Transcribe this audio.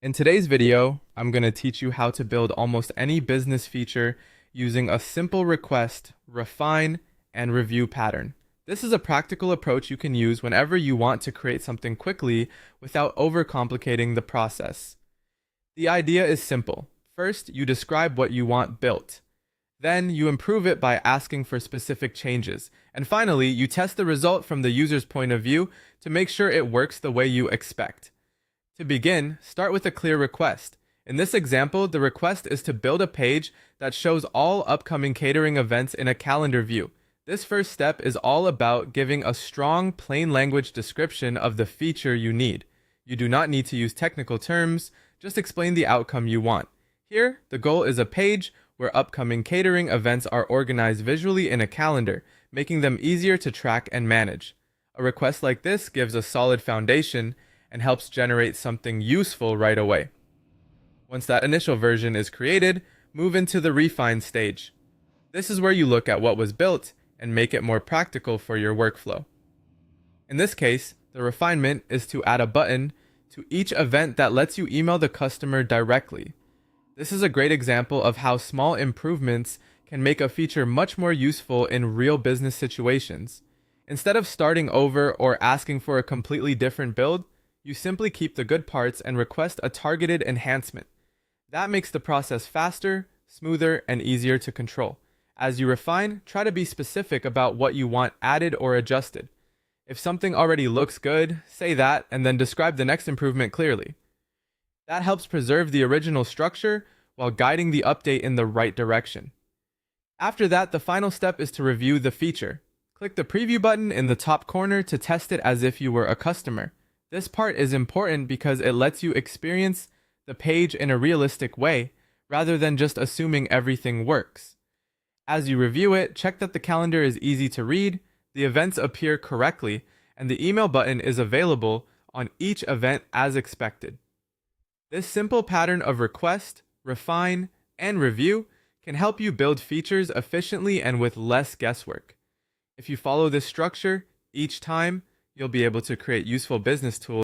In today's video, I'm going to teach you how to build almost any business feature using a simple request, refine, and review pattern. This is a practical approach you can use whenever you want to create something quickly without overcomplicating the process. The idea is simple. First, you describe what you want built. Then, you improve it by asking for specific changes. And finally, you test the result from the user's point of view to make sure it works the way you expect. To begin, start with a clear request. In this example, the request is to build a page that shows all upcoming catering events in a calendar view. This first step is all about giving a strong, plain language description of the feature you need. You do not need to use technical terms, just explain the outcome you want. Here, the goal is a page where upcoming catering events are organized visually in a calendar, making them easier to track and manage. A request like this gives a solid foundation and helps generate something useful right away. Once that initial version is created, move into the refine stage. This is where you look at what was built and make it more practical for your workflow. In this case, the refinement is to add a button to each event that lets you email the customer directly. This is a great example of how small improvements can make a feature much more useful in real business situations. Instead of starting over or asking for a completely different build, you simply keep the good parts and request a targeted enhancement. That makes the process faster, smoother, and easier to control. As you refine, try to be specific about what you want added or adjusted. If something already looks good, say that and then describe the next improvement clearly. That helps preserve the original structure while guiding the update in the right direction. After that, the final step is to review the feature. Click the preview button in the top corner to test it as if you were a customer. This part is important because it lets you experience the page in a realistic way, rather than just assuming everything works. As you review it, check that the calendar is easy to read, the events appear correctly, and the email button is available on each event as expected. This simple pattern of request, refine, and review can help you build features efficiently and with less guesswork. If you follow this structure each time, you'll be able to create useful business tools